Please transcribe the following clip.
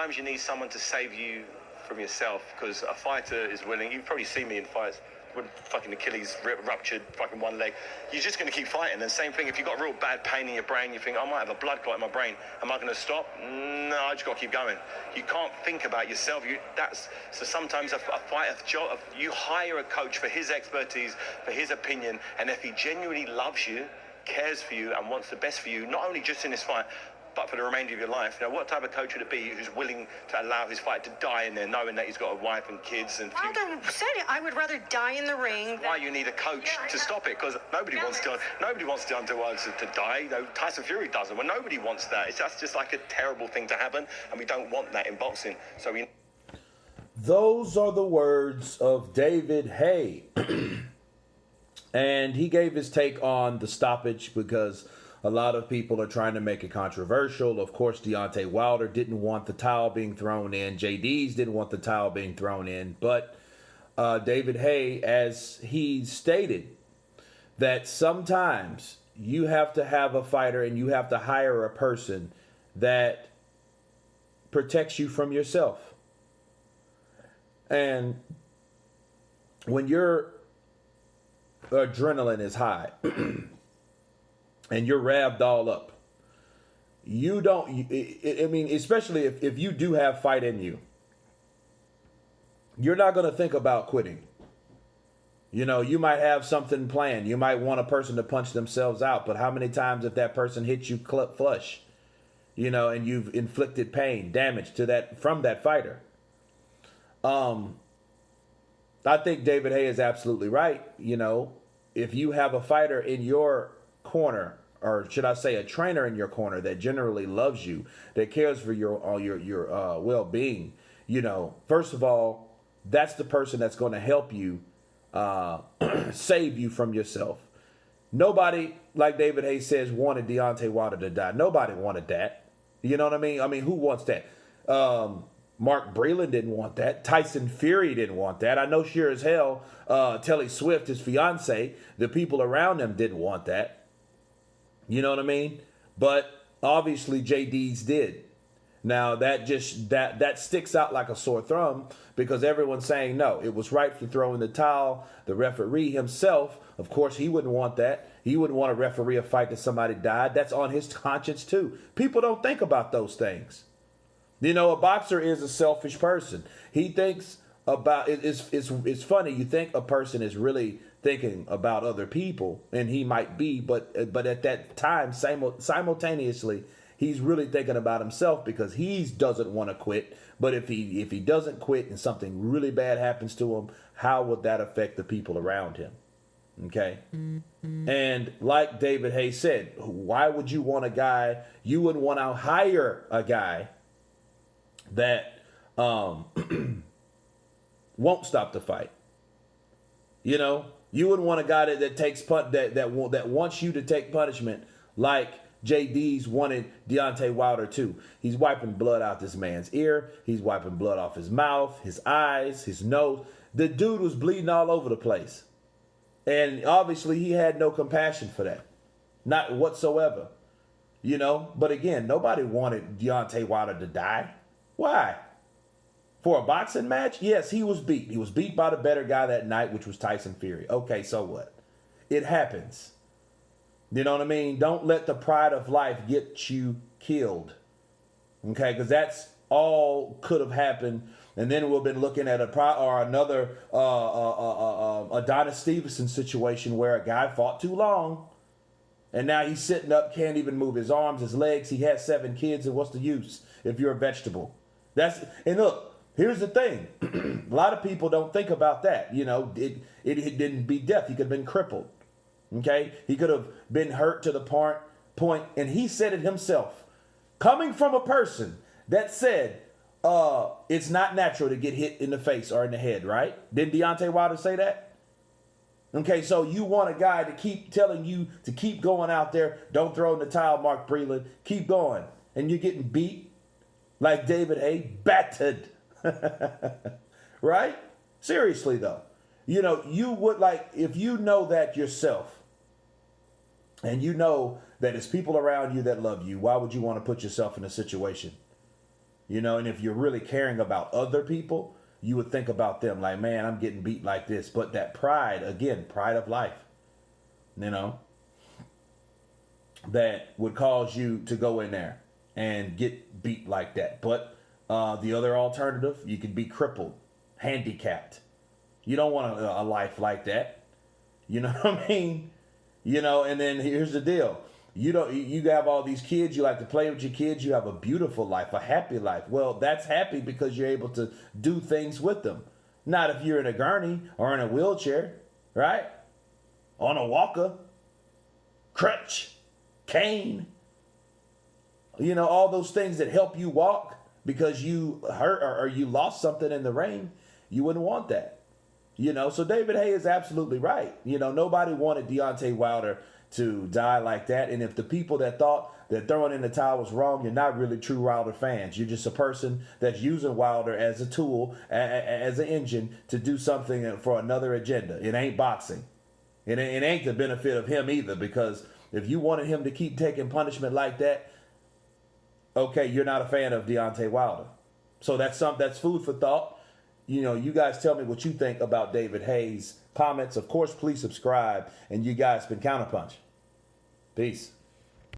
sometimes you need someone to save you from yourself, because a fighter is willing. You've probably seen me in fights when fucking Achilles ruptured, fucking one leg. You're just going to keep fighting. And same thing, if you've got a real bad pain in your brain, you think, I might have a blood clot in my brain. Am I going to stop? No, I just got to keep going. You can't think about yourself. So sometimes a fighter, you hire a coach for his expertise, for his opinion, and if he genuinely loves you, cares for you, and wants the best for you, not only just in this fight, but for the remainder of your life. Now, what type of coach would it be who's willing to allow his fight to die in there, knowing that he's got a wife and kids and Wilder said it. I would rather die in the ring. Why you need a coach to stop it? Because nobody wants Deontay Wilder to die. You know, Tyson Fury doesn't. Well, nobody wants that. That's just like a terrible thing to happen, and we don't want that in boxing. So we. Those are the words of David Haye. And he gave his take on the stoppage because a lot of people are trying to make it controversial. Of course, Deontay Wilder didn't want the towel being thrown in. JD's didn't want the towel being thrown in. But David Haye, as he stated, that sometimes you have to have a fighter and you have to hire a person that protects you from yourself. And when your adrenaline is high and you're revved all up, you don't, I mean, especially if you do have fight in you, you're not going to think about quitting. You know, you might have something planned. You might want a person to punch themselves out, but how many times if that person hits you flush, you know, and you've inflicted pain, damage to that from that fighter? I think David Haye is absolutely right. You know, if you have a fighter in your corner, or should I say a trainer in your corner that generally loves you, that cares for your well-being, you know, first of all, that's the person that's going to help you save you from yourself. Nobody, like David Haye says, wanted Deontay Wilder to die. Nobody wanted that. You know what I mean? I mean, who wants that? Mark Breland didn't want that. Tyson Fury didn't want that. I know sure as hell Telly Swift, his fiance, the people around him didn't want that. You know what I mean? But obviously JD's did. Now that sticks out like a sore thumb because everyone's saying no, it was right for throwing the towel. The referee himself, of course, he wouldn't want that. He wouldn't want to referee a fight that somebody died. That's on his conscience too. People don't think about those things. You know, a boxer is a selfish person. He thinks about it. It's funny. You think a person is really thinking about other people, and he might be, but at that time, simultaneously, he's really thinking about himself because he doesn't want to quit. But if he doesn't quit and something really bad happens to him, how would that affect the people around him? Okay. Mm-hmm. And like David Haye said, why would you want a guy? You wouldn't want to hire a guy that won't stop the fight. You know, you wouldn't want a guy that takes that wants you to take punishment like JD's wanted Deontay Wilder too. He's wiping blood out this man's ear. He's wiping blood off his mouth, his eyes, his nose. The dude was bleeding all over the place. And obviously he had no compassion for that. Not whatsoever. You know, but again, nobody wanted Deontay Wilder to die. Why? For a boxing match? Yes, he was beat. He was beat by the better guy that night, which was Tyson Fury. Okay, so what? It happens. You know what I mean? Don't let the pride of life get you killed. Okay, because that's all could have happened. And then we've been looking at another Adonis Stevenson situation where a guy fought too long. And now he's sitting up, can't even move his arms, his legs. He has 7 kids, and what's the use if you're a vegetable? And look, here's the thing. A lot of people don't think about that. You know, it didn't be death. He could have been crippled. Okay? He could have been hurt to the point, and he said it himself. Coming from a person that said it's not natural to get hit in the face or in the head, right? Didn't Deontay Wilder say that? Okay, so you want a guy to keep telling you to keep going out there. Don't throw in the towel, Mark Breland. Keep going. And you're getting beat like David Haye, battered. Right? Seriously, though. You know, you would like, if you know that yourself, and you know that it's people around you that love you, why would you want to put yourself in a situation You know, and if you're really caring about other people, you would think about them like, man, I'm getting beat like this. But that pride, again, pride of life, you know, that would cause you to go in there and get beat like that. But the other alternative, you could be crippled, handicapped. You don't want a life like that. You know what I mean? You know, and then here's the deal. You have all these kids, you like to play with your kids, you have a beautiful life, a happy life. Well, that's happy because you're able to do things with them. Not if you're in a gurney or in a wheelchair, right? On a walker, crutch, cane. You know, all those things that help you walk because you hurt or you lost something in the ring. You wouldn't want that. You know, so David Haye is absolutely right. You know, nobody wanted Deontay Wilder to die like that. And if the people that thought that throwing in the towel was wrong, you're not really true Wilder fans. You're just a person that's using Wilder as a tool, as an engine to do something for another agenda. It ain't boxing. It ain't the benefit of him either, because if you wanted him to keep taking punishment like that, okay, you're not a fan of Deontay Wilder. So that's food for thought. You know, you guys tell me what you think about David Haye's comments. Of course, please subscribe. And you guys been Counterpunch. Peace.